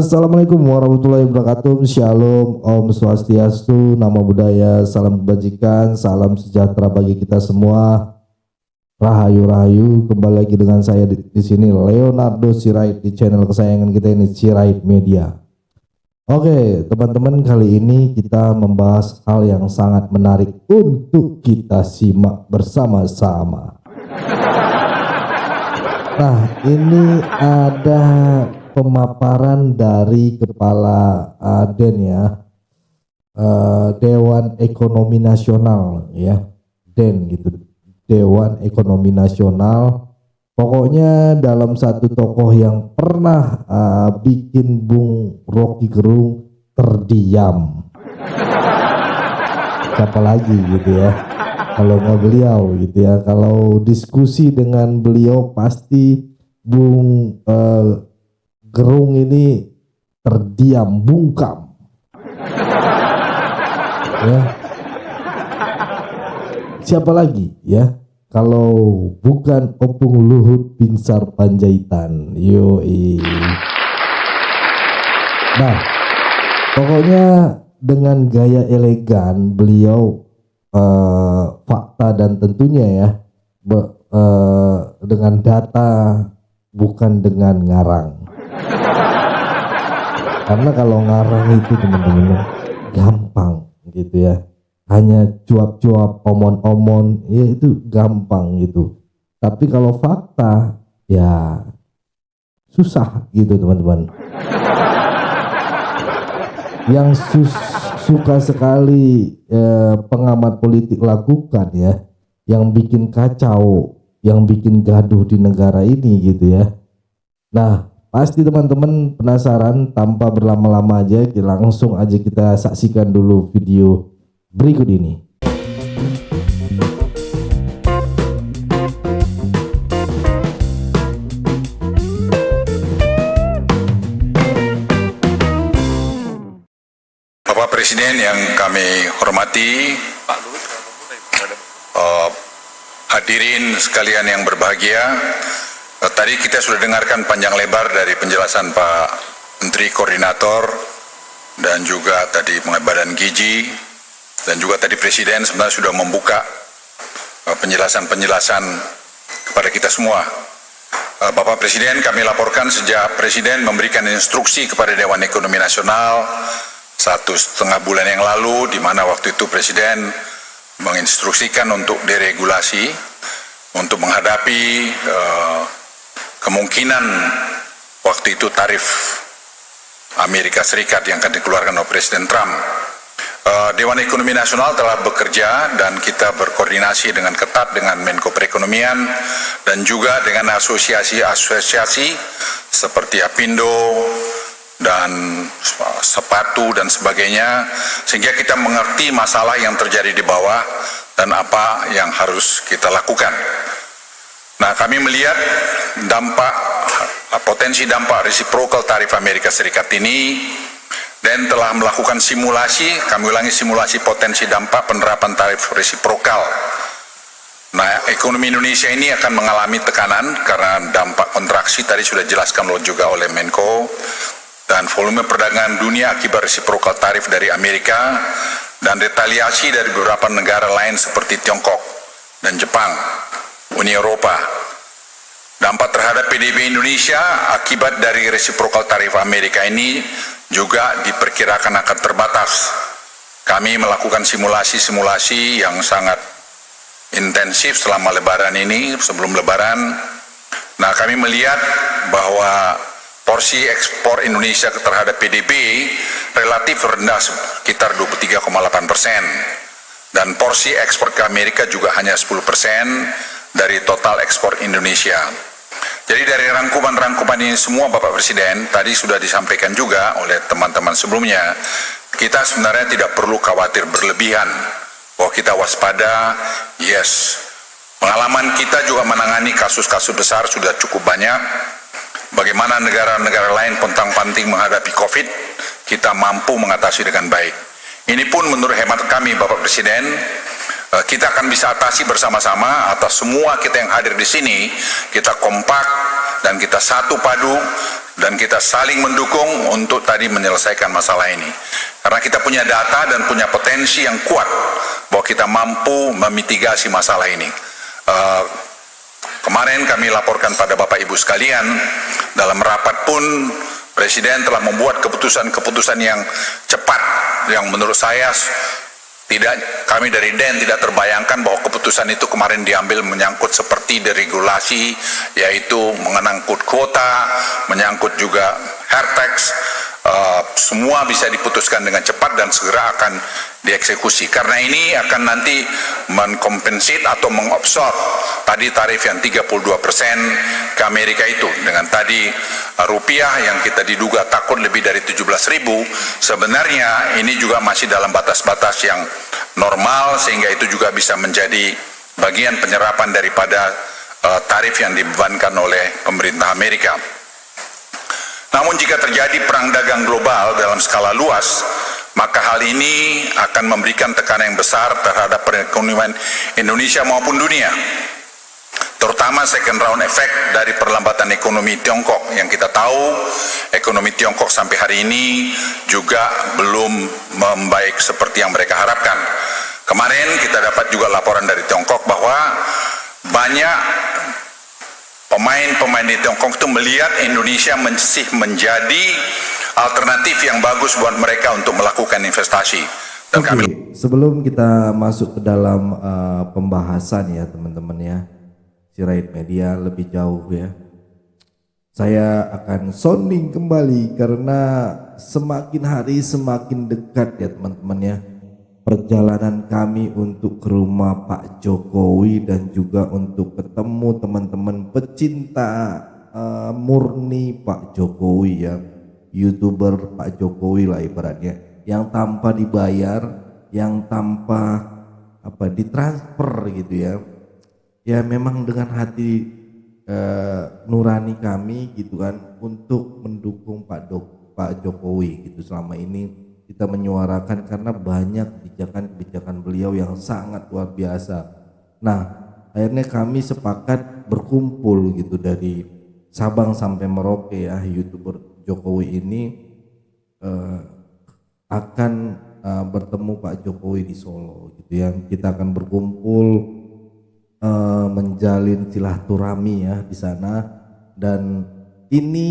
Assalamualaikum warahmatullahi wabarakatuh. Shalom, Om Swastiastu, Namo Buddhaya, salam kebajikan, salam sejahtera bagi kita semua. Rahayu Rahayu, kembali lagi dengan saya di sini Leonardo Sirait di channel kesayangan kita ini, Sirait Media. Oke, teman-teman, kali ini kita membahas hal yang sangat menarik untuk kita simak bersama-sama. Nah, ini ada pemaparan dari Kepala DEN ya, Dewan Ekonomi Nasional ya, DEN gitu, Dewan Ekonomi Nasional. Pokoknya dalam satu tokoh yang pernah bikin Bung Rocky Gerung terdiam. Siapa lagi gitu ya, kalau nggak beliau gitu ya. Kalau diskusi dengan beliau pasti Bung Gerung ini terdiam, bungkam ya. Siapa lagi ya kalau bukan Opung Luhut Binsar Panjaitan. Yoi. Nah, pokoknya dengan gaya elegan beliau, fakta dan tentunya ya dengan data, bukan dengan ngarang. Karena kalau ngarang itu teman-teman gampang gitu ya, hanya cuap-cuap, omon-omon, ya itu gampang gitu. Tapi kalau fakta ya susah gitu teman-teman. Yang suka sekali pengamat politik lakukan ya, yang bikin kacau, yang bikin gaduh di negara ini gitu ya. Nah, pasti teman-teman penasaran, tanpa berlama-lama aja langsung aja kita saksikan dulu video berikut ini. Bapak Presiden yang kami hormati, hadirin sekalian yang berbahagia, tadi kita sudah dengarkan panjang lebar dari penjelasan Pak Menteri Koordinator dan juga tadi Badan Gizi, dan juga tadi Presiden sebenarnya sudah membuka penjelasan-penjelasan kepada kita semua. Bapak Presiden, kami laporkan sejak Presiden memberikan instruksi kepada Dewan Ekonomi Nasional 1,5 bulan yang lalu, di mana waktu itu Presiden menginstruksikan untuk deregulasi untuk menghadapi kemungkinan waktu itu tarif Amerika Serikat yang akan dikeluarkan oleh Presiden Trump. Dewan Ekonomi Nasional telah bekerja dan kita berkoordinasi dengan ketat dengan Menko Perekonomian dan juga dengan asosiasi-asosiasi seperti Apindo dan sepatu dan sebagainya, sehingga kita mengerti masalah yang terjadi di bawah dan apa yang harus kita lakukan. Nah, kami melihat potensi dampak reciprocal tarif Amerika Serikat ini dan telah melakukan simulasi, kami ulangi simulasi potensi dampak penerapan tarif reciprocal. Nah, ekonomi Indonesia ini akan mengalami tekanan karena dampak kontraksi tadi sudah dijelaskan juga oleh Menko, dan volume perdagangan dunia akibat reciprocal tarif dari Amerika dan retaliasi dari beberapa negara lain seperti Tiongkok dan Jepang, Uni Eropa. Dampak terhadap PDB Indonesia akibat dari reciprocal tarif Amerika ini juga diperkirakan akan terbatas. Kami melakukan simulasi-simulasi yang sangat intensif selama Lebaran ini, sebelum Lebaran. Nah, kami melihat bahwa porsi ekspor Indonesia terhadap PDB relatif rendah, sekitar 23,8%, dan porsi ekspor ke Amerika juga hanya 10% dari total ekspor Indonesia. Jadi dari rangkuman-rangkuman ini semua, Bapak Presiden, tadi sudah disampaikan juga oleh teman-teman sebelumnya, kita sebenarnya tidak perlu khawatir berlebihan, bahwa kita waspada. Yes, pengalaman kita juga menangani kasus-kasus besar sudah cukup banyak. Bagaimana negara-negara lain pontang-panting menghadapi COVID, kita mampu mengatasi dengan baik. Ini pun menurut hemat kami, Bapak Presiden, kita akan bisa atasi bersama-sama atas semua kita yang hadir di sini. Kita kompak dan kita satu padu dan kita saling mendukung untuk tadi menyelesaikan masalah ini. Karena kita punya data dan punya potensi yang kuat bahwa kita mampu memitigasi masalah ini. Kemarin kami laporkan pada Bapak Ibu sekalian, dalam rapat pun Presiden telah membuat keputusan-keputusan yang cepat, yang menurut saya kami dari DEN tidak terbayangkan bahwa keputusan itu kemarin diambil menyangkut seperti deregulasi, yaitu menyangkut kuota, menyangkut juga hair tax, semua bisa diputuskan dengan cepat dan segera akan dieksekusi. Karena ini akan nanti mengkompensate atau mengabsorb tadi tarif yang 32% ke Amerika itu. Dengan tadi rupiah yang kita diduga takut lebih dari 17.000, sebenarnya ini juga masih dalam batas-batas yang normal, sehingga itu juga bisa menjadi bagian penyerapan daripada tarif yang dibebankan oleh pemerintah Amerika. Namun jika terjadi perang dagang global dalam skala luas, maka hal ini akan memberikan tekanan yang besar terhadap perekonomian Indonesia maupun dunia. Terutama second round effect dari perlambatan ekonomi Tiongkok, yang kita tahu ekonomi Tiongkok sampai hari ini juga belum membaik seperti yang mereka harapkan. Kemarin kita dapat juga laporan dari Tiongkok bahwa banyak pemain-pemain di Tiongkok itu melihat Indonesia masih menjadi alternatif yang bagus buat mereka untuk melakukan investasi. Dan sebelum kita masuk ke dalam pembahasan ya teman-teman ya, Sirait Media lebih jauh ya, saya akan sounding kembali karena semakin hari semakin dekat ya teman-teman ya, perjalanan kami untuk ke rumah Pak Jokowi dan juga untuk ketemu teman-teman pecinta murni Pak Jokowi ya, YouTuber Pak Jokowi lah ibaratnya, yang tanpa dibayar, yang tanpa ditransfer gitu ya. Ya memang dengan hati nurani kami gitu kan untuk mendukung Pak Jokowi gitu. Selama ini kita menyuarakan karena banyak kebijakan-kebijakan beliau yang sangat luar biasa. Nah, akhirnya kami sepakat berkumpul gitu dari Sabang sampai Merauke ya, YouTuber Jokowi ini akan bertemu Pak Jokowi di Solo gitu ya. Kita akan berkumpul menjalin silaturahmi ya di sana, dan ini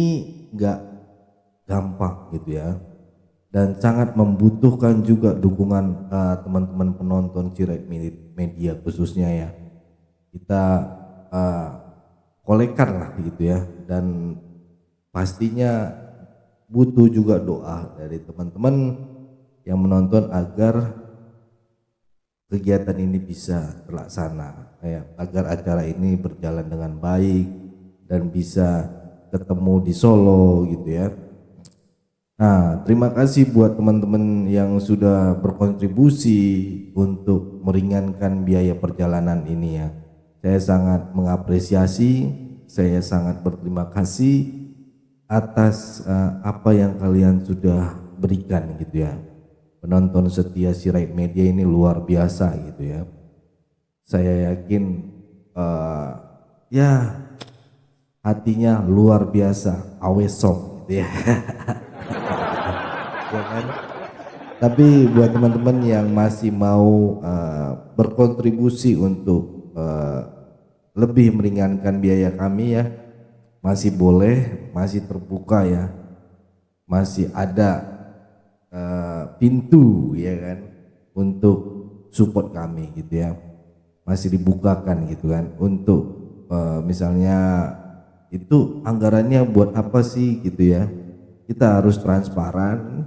enggak gampang gitu ya, dan sangat membutuhkan juga dukungan teman-teman penonton Sirait Media khususnya ya. Kita kolekan lah gitu ya, dan pastinya butuh juga doa dari teman-teman yang menonton agar kegiatan ini bisa terlaksana ya, agar acara ini berjalan dengan baik dan bisa ketemu di Solo gitu ya. Nah, terima kasih buat teman-teman yang sudah berkontribusi untuk meringankan biaya perjalanan ini ya. Saya sangat mengapresiasi, saya sangat berterima kasih atas apa yang kalian sudah berikan gitu ya. Penonton setia Sirait Media ini luar biasa gitu ya. Saya yakin ya hatinya luar biasa, awesome gitu ya. Ya kan? Tapi buat teman-teman yang masih mau berkontribusi untuk lebih meringankan biaya kami ya, masih boleh, masih terbuka ya, masih ada pintu ya kan untuk support kami gitu ya, masih dibukakan gitu kan untuk misalnya itu anggarannya buat apa sih gitu ya, kita harus transparan.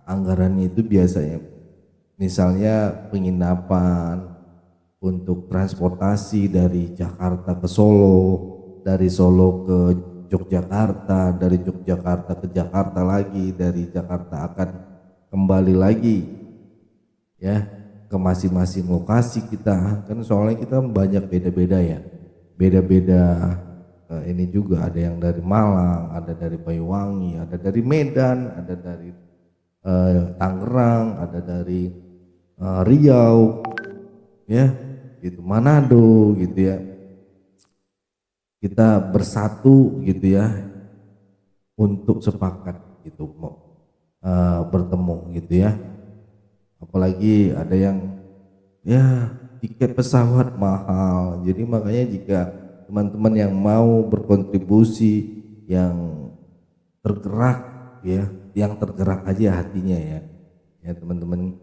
Anggarannya itu biasanya misalnya penginapan, untuk transportasi dari Jakarta ke Solo, dari Solo ke Yogyakarta, dari Yogyakarta ke Jakarta lagi, dari Jakarta akan kembali lagi ya ke masing-masing lokasi kita kan, soalnya kita banyak beda-beda ya, beda-beda. Ini juga ada yang dari Malang, ada dari Banyuwangi, ada dari Medan, ada dari Tangerang, ada dari Riau ya gitu, Manado gitu ya. kita bersatu gitu ya untuk sepakat gitu bertemu gitu ya. Apalagi ada yang ya tiket pesawat mahal, jadi makanya jika teman-teman yang mau berkontribusi, yang tergerak ya, yang tergerak aja hatinya ya teman-teman,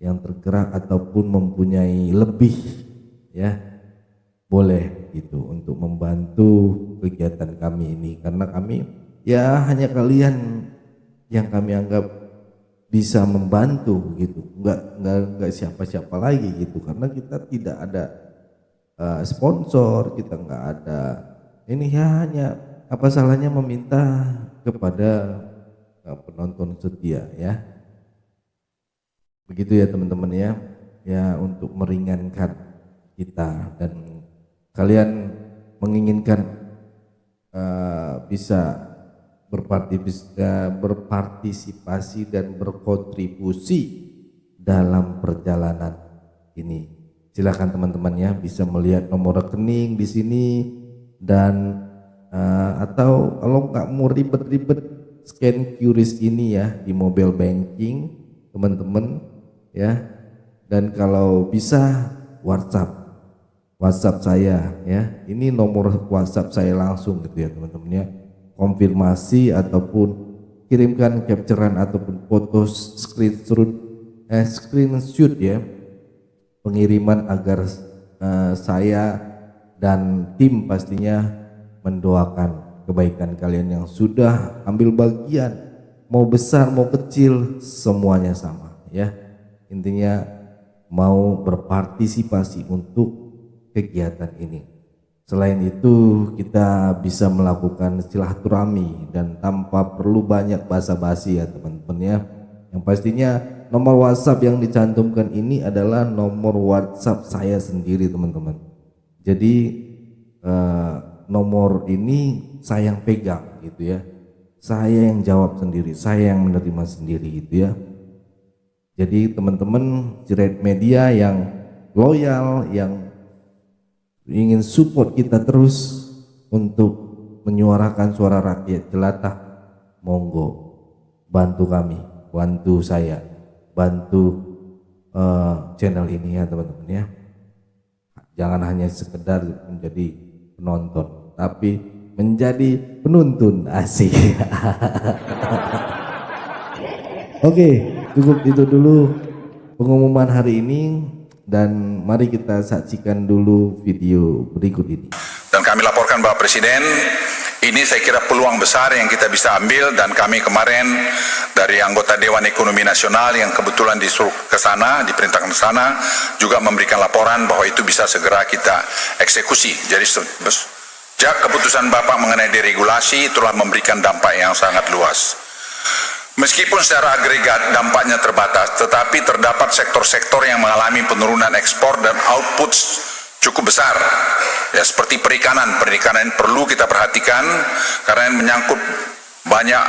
yang tergerak ataupun mempunyai lebih ya, boleh gitu untuk membantu kegiatan kami ini, karena kami ya hanya kalian yang kami anggap bisa membantu gitu, nggak siapa-siapa lagi gitu, karena kita tidak ada sponsor, kita nggak ada ini ya, hanya apa salahnya meminta kepada penonton setia ya, begitu ya teman-teman ya untuk meringankan kita, dan kalian menginginkan bisa berpartisipasi dan berkontribusi dalam perjalanan ini. Silakan teman-teman ya, bisa melihat nomor rekening di sini, dan atau kalau nggak mau ribet-ribet, scan QRIS ini ya di mobile banking teman-teman ya, dan kalau bisa WhatsApp saya ya, ini nomor WhatsApp saya langsung gitu ya teman-teman ya, konfirmasi ataupun kirimkan capturean ataupun foto screenshot ya, pengiriman agar saya dan tim pastinya mendoakan kebaikan kalian yang sudah ambil bagian, mau besar mau kecil semuanya sama ya, intinya mau berpartisipasi untuk kegiatan ini. Selain itu kita bisa melakukan silaturahmi dan tanpa perlu banyak basa-basi ya teman-teman ya. Yang pastinya nomor WhatsApp yang dicantumkan ini adalah nomor WhatsApp saya sendiri teman-teman. Jadi nomor ini saya yang pegang gitu ya. Saya yang jawab sendiri, saya yang menerima sendiri gitu ya. Jadi teman-teman Jeret Media yang loyal, yang ingin support kita terus untuk menyuarakan suara rakyat jelantah, monggo bantu kami, bantu saya, bantu channel ini ya teman-teman ya. Jangan hanya sekedar menjadi penonton, tapi menjadi penuntun, asik. Oke, cukup itu dulu pengumuman hari ini. Dan mari kita saksikan dulu video berikut ini. Dan kami laporkan Bapak Presiden, ini saya kira peluang besar yang kita bisa ambil, dan kami kemarin dari anggota Dewan Ekonomi Nasional yang kebetulan disuruh ke sana, diperintahkan ke sana, juga memberikan laporan bahwa itu bisa segera kita eksekusi. Jadi sejak keputusan Bapak mengenai deregulasi telah memberikan dampak yang sangat luas. Meskipun secara agregat dampaknya terbatas, tetapi terdapat sektor-sektor yang mengalami penurunan ekspor dan output cukup besar. Ya, seperti perikanan perlu kita perhatikan karena menyangkut banyak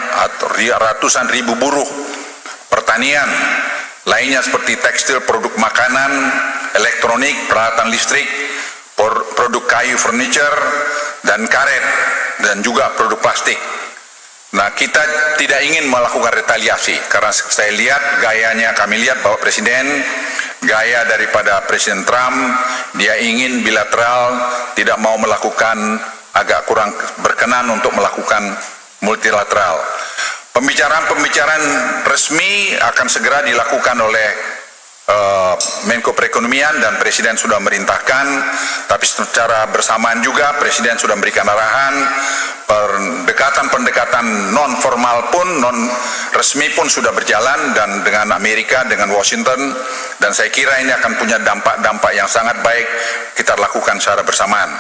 ratusan ribu buruh. Pertanian lainnya seperti tekstil, produk makanan, elektronik, peralatan listrik, produk kayu, furniture, dan karet, dan juga produk plastik. Nah, kita tidak ingin melakukan retaliasi karena saya lihat gayanya, kami lihat Bapak Presiden, gaya daripada Presiden Trump, dia ingin bilateral, tidak mau melakukan, agak kurang berkenan untuk melakukan multilateral. Pembicaraan-pembicaraan resmi akan segera dilakukan oleh Menko Perekonomian, dan Presiden sudah merintahkan, tapi secara bersamaan juga Presiden sudah memberikan arahan pendekatan non formal pun, non resmi pun sudah berjalan, dan dengan Amerika, dengan Washington, dan saya kira ini akan punya dampak-dampak yang sangat baik kita lakukan secara bersamaan.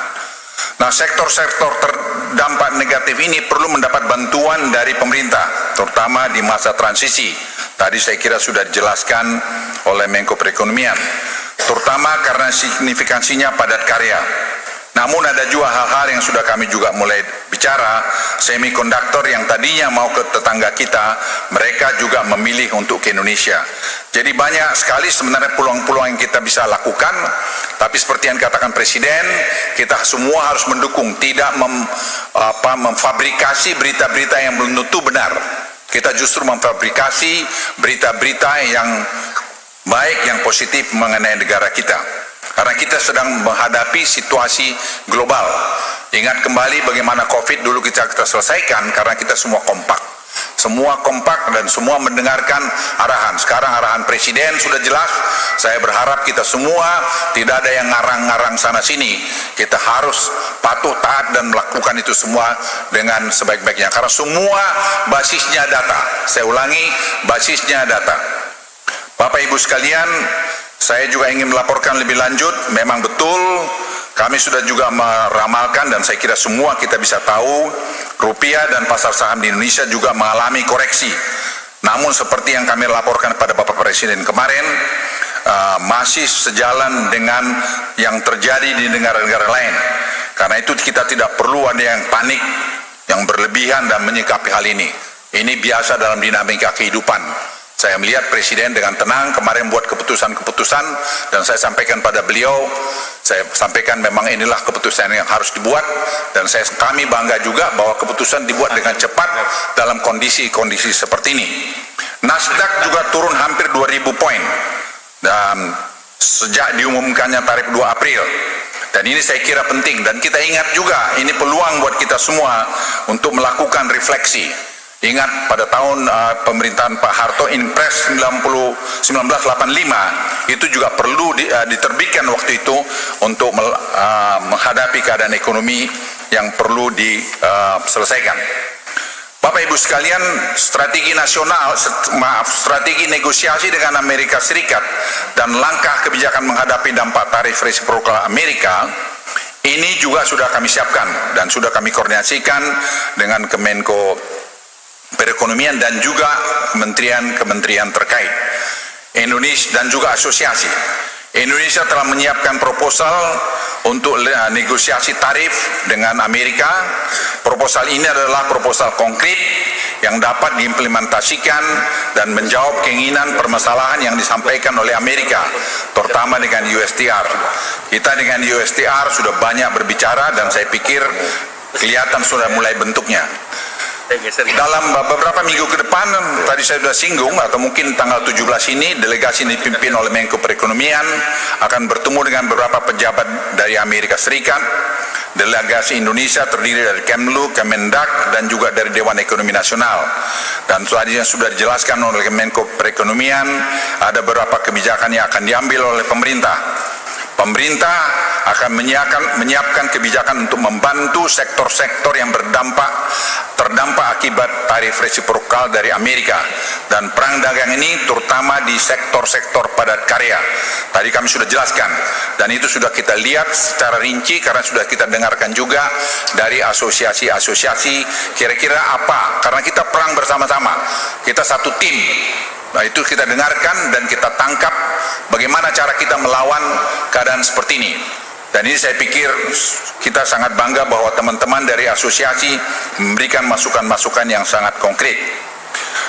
Nah, sektor-sektor terdampak negatif ini perlu mendapat bantuan dari pemerintah, terutama di masa transisi. Tadi saya kira sudah dijelaskan oleh Menko Perekonomian, terutama karena signifikansinya padat karya. Namun ada juga hal-hal yang sudah kami juga mulai bicara, semikonduktor yang tadinya mau ke tetangga kita, mereka juga memilih untuk ke Indonesia. Jadi banyak sekali sebenarnya peluang-peluang yang kita bisa lakukan, tapi seperti yang dikatakan Presiden, kita semua harus mendukung, tidak memfabrikasi berita-berita yang belum tentu benar. Kita justru memfabrikasi berita-berita yang baik, yang positif mengenai negara kita. Karena kita sedang menghadapi situasi global. Ingat kembali bagaimana COVID dulu kita selesaikan karena kita semua kompak. Semua kompak dan semua mendengarkan arahan. Sekarang arahan Presiden sudah jelas. Saya berharap kita semua tidak ada yang ngarang-ngarang sana sini. Kita harus patuh, taat dan melakukan itu semua dengan sebaik-baiknya. Karena semua basisnya data. Saya ulangi, basisnya data. Bapak Ibu sekalian, saya juga ingin melaporkan lebih lanjut, memang betul kami sudah juga meramalkan dan saya kira semua kita bisa tahu rupiah dan pasar saham di Indonesia juga mengalami koreksi. Namun seperti yang kami laporkan pada Bapak Presiden kemarin, masih sejalan dengan yang terjadi di negara-negara lain. Karena itu kita tidak perlu ada yang panik, yang berlebihan dan menyikapi hal ini. Ini biasa dalam dinamika kehidupan. Saya melihat Presiden dengan tenang kemarin buat keputusan-keputusan dan saya sampaikan pada beliau, saya sampaikan memang inilah keputusan yang harus dibuat dan kami bangga juga bahwa keputusan dibuat dengan cepat dalam kondisi-kondisi seperti ini. Nasdaq juga turun hampir 2.000 poin dan sejak diumumkannya tarif 2 April. Dan ini saya kira penting dan kita ingat juga ini peluang buat kita semua untuk melakukan refleksi. Ingat pada tahun pemerintahan Pak Harto, Inpres 1985 itu juga perlu diterbitkan waktu itu untuk menghadapi keadaan ekonomi yang perlu diselesaikan. Bapak Ibu sekalian, strategi negosiasi dengan Amerika Serikat dan langkah kebijakan menghadapi dampak tarif resiprokal Amerika ini juga sudah kami siapkan dan sudah kami koordinasikan dengan Kemenko Perekonomian dan juga kementerian-kementerian terkait Indonesia dan juga asosiasi. Indonesia telah menyiapkan proposal untuk negosiasi tarif dengan Amerika. Proposal ini adalah proposal konkret yang dapat diimplementasikan dan menjawab keinginan permasalahan yang disampaikan oleh Amerika, terutama dengan USTR. Kita dengan USTR sudah banyak berbicara dan saya pikir kelihatan sudah mulai bentuknya. Dalam beberapa minggu ke depan, tadi saya sudah singgung, atau mungkin tanggal 17 ini, delegasi yang dipimpin oleh Menko Perekonomian akan bertemu dengan beberapa pejabat dari Amerika Serikat. Delegasi Indonesia terdiri dari Kemlu, Kemendak, dan juga dari Dewan Ekonomi Nasional. Dan tadi yang sudah dijelaskan oleh Menko Perekonomian, ada beberapa kebijakan yang akan diambil oleh pemerintah. Pemerintah akan menyiapkan kebijakan untuk membantu sektor-sektor yang terdampak akibat tarif resiprokal dari Amerika dan perang dagang ini terutama di sektor-sektor padat karya. Tadi kami sudah jelaskan dan itu sudah kita lihat secara rinci karena sudah kita dengarkan juga dari asosiasi-asosiasi kira-kira apa, karena kita perang bersama-sama, kita satu tim. Nah itu kita dengarkan dan kita tangkap bagaimana cara kita melawan keadaan seperti ini. Dan ini saya pikir kita sangat bangga bahwa teman-teman dari asosiasi memberikan masukan-masukan yang sangat konkret.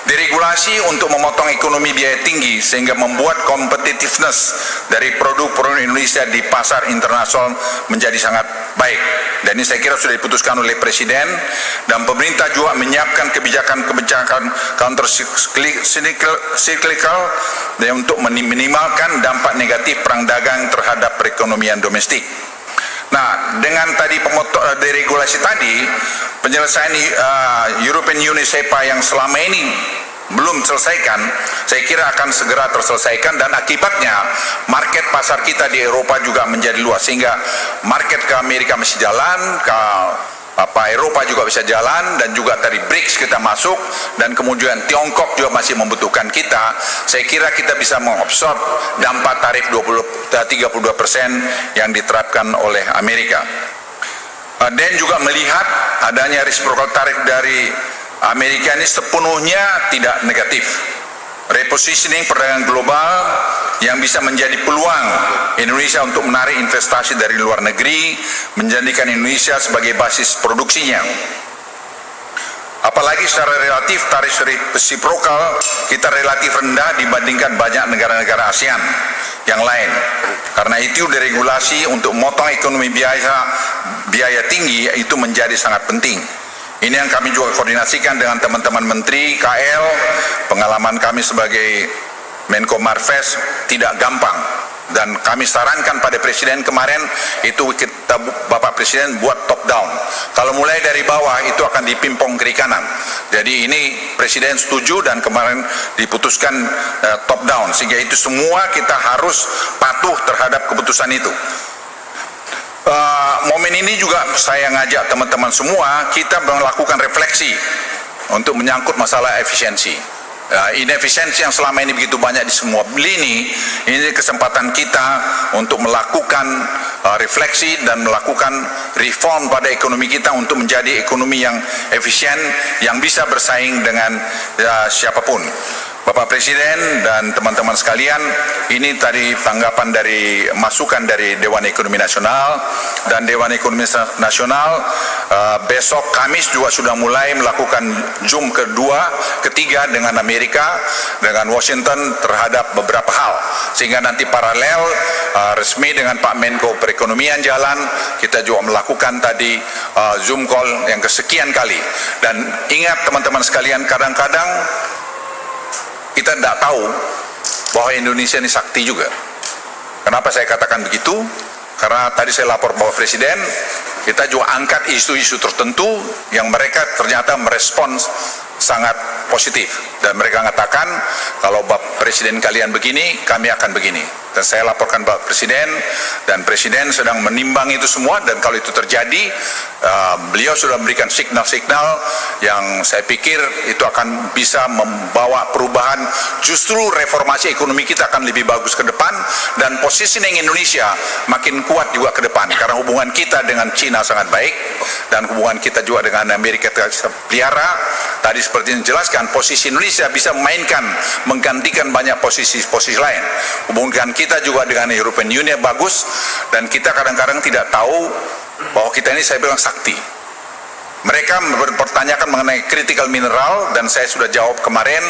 Deregulasi untuk memotong ekonomi biaya tinggi sehingga membuat competitiveness dari produk-produk Indonesia di pasar internasional menjadi sangat baik. Dan ini saya kira sudah diputuskan oleh Presiden dan pemerintah juga menyiapkan kebijakan counter cyclical untuk minimalkan dampak negatif perang dagang terhadap perekonomian domestik. Nah, dengan tadi deregulasi tadi, penyelesaian European Union SEPA yang selama ini belum selesaikan, saya kira akan segera terselesaikan dan akibatnya market pasar kita di Eropa juga menjadi luas sehingga market ke Amerika masih jalan, ke Eropa juga bisa jalan dan juga dari BRICS kita masuk dan kemudian Tiongkok juga masih membutuhkan kita. Saya kira kita bisa mengabsorb dampak tarif 32% yang diterapkan oleh Amerika. Dan juga melihat adanya reciprocal tarif dari Amerika ini sepenuhnya tidak negatif. repositioning perdagangan global yang bisa menjadi peluang Indonesia untuk menarik investasi dari luar negeri, menjadikan Indonesia sebagai basis produksinya. Apalagi secara relatif tarif resiprokal kita relatif rendah dibandingkan banyak negara-negara ASEAN yang lain. Karena itu deregulasi untuk memotong ekonomi biaya tinggi itu menjadi sangat penting. Ini yang kami juga koordinasikan dengan teman-teman menteri KL. Pengalaman kami sebagai Menko Marves tidak gampang, dan kami sarankan pada Presiden kemarin itu kita Bapak Presiden buat top down. Kalau mulai dari bawah itu akan dipimpong kiri kanan. Jadi ini Presiden setuju dan kemarin diputuskan top down, sehingga itu semua kita harus patuh terhadap keputusan itu. Momen ini juga saya ngajak teman-teman semua kita melakukan refleksi untuk menyangkut masalah efisiensi. Inefisiensi yang selama ini begitu banyak di semua lini, ini kesempatan kita untuk melakukan refleksi dan melakukan reform pada ekonomi kita untuk menjadi ekonomi yang efisien, yang bisa bersaing dengan siapapun. Bapak Presiden dan teman-teman sekalian, ini tadi tanggapan dari masukan dari Dewan Ekonomi Nasional, dan Dewan Ekonomi Nasional besok Kamis juga sudah mulai melakukan Zoom ketiga dengan Amerika, dengan Washington terhadap beberapa hal, sehingga nanti paralel resmi dengan Pak Menko Perekonomian jalan, kita juga melakukan tadi Zoom call yang kesekian kali. Dan ingat teman-teman sekalian, kadang-kadang kita tidak tahu bahwa Indonesia ini sakti juga. Kenapa saya katakan begitu? Karena tadi saya lapor Bapak Presiden, kita juga angkat isu-isu tertentu yang mereka ternyata merespons sangat positif. Dan mereka mengatakan, kalau Bapak Presiden kalian begini, kami akan begini. Dan saya laporkan Bapak Presiden, dan Presiden sedang menimbang itu semua, dan kalau itu terjadi, beliau sudah memberikan signal-signal yang saya pikir itu akan bisa membawa perubahan. Justru reformasi ekonomi kita akan lebih bagus ke depan, dan positioning Indonesia makin kuat juga ke depan, karena hubungan kita dengan Cina sangat baik, dan hubungan kita juga dengan Amerika kita pelihara. Tadi seperti yang dijelaskan, posisi Indonesia bisa menggantikan banyak posisi-posisi lain. Hubungan kita juga dengan European Union bagus, dan kita kadang-kadang tidak tahu bahwa kita ini, saya bilang, sakti. Mereka mempertanyakan mengenai critical mineral, dan saya sudah jawab kemarin,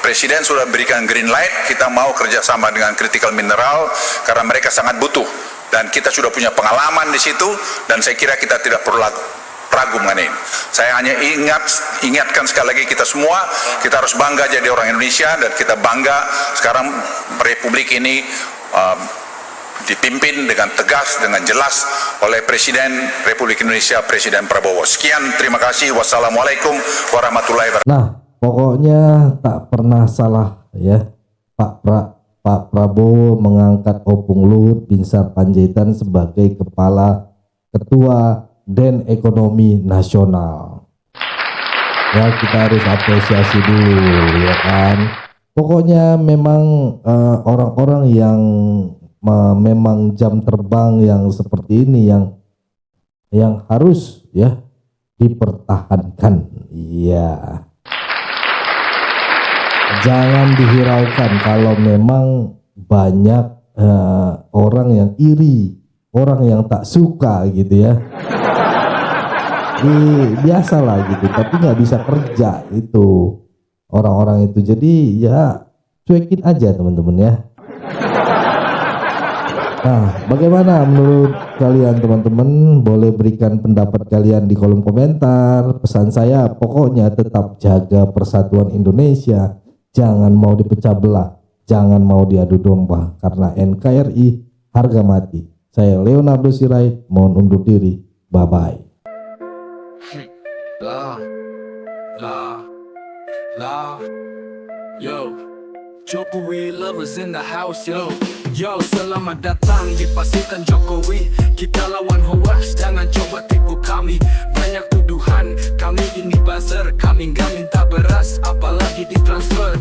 Presiden sudah berikan green light, kita mau kerjasama dengan critical mineral karena mereka sangat butuh, dan kita sudah punya pengalaman di situ, dan saya kira kita tidak perlu ragu mengenai ini. Saya hanya ingatkan sekali lagi kita semua, kita harus bangga jadi orang Indonesia, dan kita bangga sekarang Republik ini dipimpin dengan tegas, dengan jelas oleh Presiden Republik Indonesia, Presiden Prabowo. Sekian, terima kasih. Wassalamualaikum warahmatullahi wabarakatuh. Nah, pokoknya tak pernah salah ya. Pak Prabowo mengangkat Opung Luhut Binsar Panjaitan sebagai Kepala Ketua Den Ekonomi Nasional. Ya, kita harus apresiasi dulu ya kan. Pokoknya memang orang-orang yang memang jam terbang yang seperti ini yang harus ya dipertahankan. Iya. Jangan dihiraukan kalau memang banyak orang yang iri, orang yang tak suka gitu ya. Biasalah gitu, tapi nggak bisa kerja itu orang-orang itu. Jadi ya cuekin aja teman-teman ya. Nah, bagaimana menurut kalian teman-teman? Boleh berikan pendapat kalian di kolom komentar. Pesan saya pokoknya tetap jaga persatuan Indonesia, jangan mau dipecah belah, jangan mau diadu domba, karena NKRI harga mati. Saya Leonardo Sirait, mohon undur diri. Bye bye. Yo, Jokowi lovers in the house, yo. Yo, selamat datang di pasukan Jokowi. Kita lawan hoax, jangan coba tipu kami. Banyak tuduhan, kami ini buzzer. Kami nggak minta beras, apalagi ditransfer.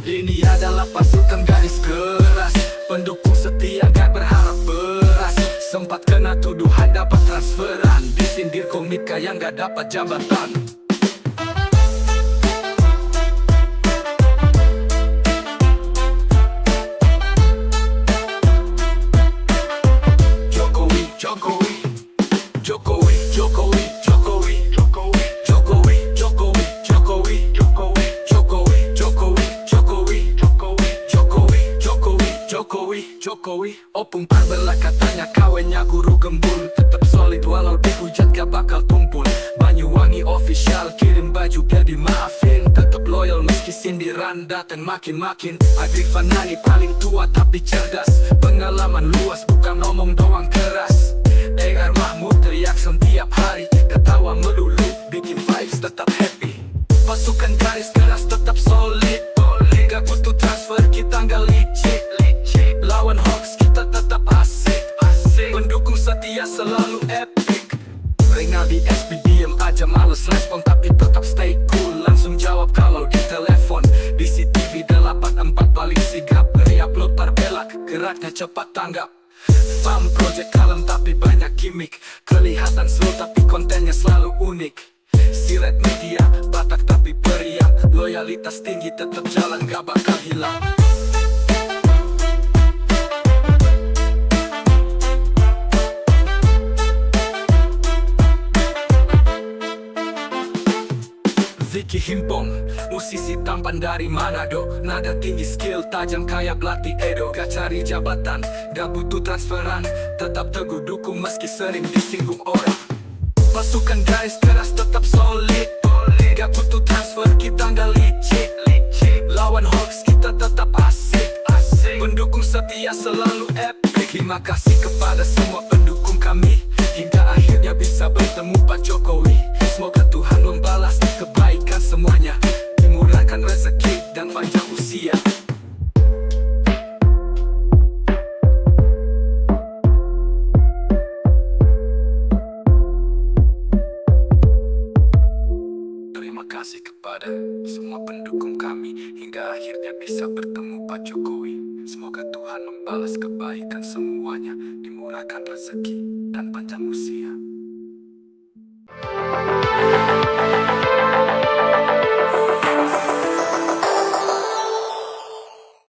Ini adalah pasukan garis keras, pendukung setia gak berharap beras. Sempat kena tuduhan dapat transferan, disindir komika yang gak dapat jabatan. Jokowi, opung parbela katanya kawennya guru gembul. Tetap solid walau dihujat gak bakal tumpul. Banyuwangi official kirim baju biar dimaafin. Tetap loyal meski sindiran datang makin-makin. Adri Fanani paling tua tapi cerdas. Pengalaman luas bukan omong doang keras. Egar Mahmud teriak setiap hari. Ketawa melulu bikin vibes tetap happy. Pasukan garis keras tetap solid. Gak butuh transfer kita gak licik. Lawan hoax kita tetap asik. Pendukung setia selalu epic. Rinaldi SB diem aja males respon tapi tetap stay cool. Langsung jawab kalau di telepon. Di CTV 84 paling sigap. Re-upload parbelak geraknya cepat tanggap. Farm project kalem tapi banyak gimmick. Kelihatan slow tapi kontennya selalu unik. Siret media, Batak tapi periang. Loyalitas tinggi tetap jalan gak bakal hilang. Vicky Himpong, musisi tampan dari Manado. Nada tinggi, skill tajam kayak pelatih Edo. Gak cari jabatan, gak butuh transferan. Tetap teguh dukung meski sering disinggung orang. Pasukan garis keras tetap solid. Gak butuh transfer kita gak licik. Lawan hoax kita tetap asik. Pendukung setia selalu epic. Terima kasih kepada semua pendukung kami. Hingga akhirnya bisa bertemu Pak Jokowi. Semoga Tuhan membalas kebaikan semuanya. Dimurahkan rezeki dan panjang usia. Terima kasih kepada semua pendukung kami. Hingga akhirnya bisa bertemu Pak Jokowi. Semoga Tuhan membalas kebaikan semuanya. Dimurahkan rezeki dan panjang usia.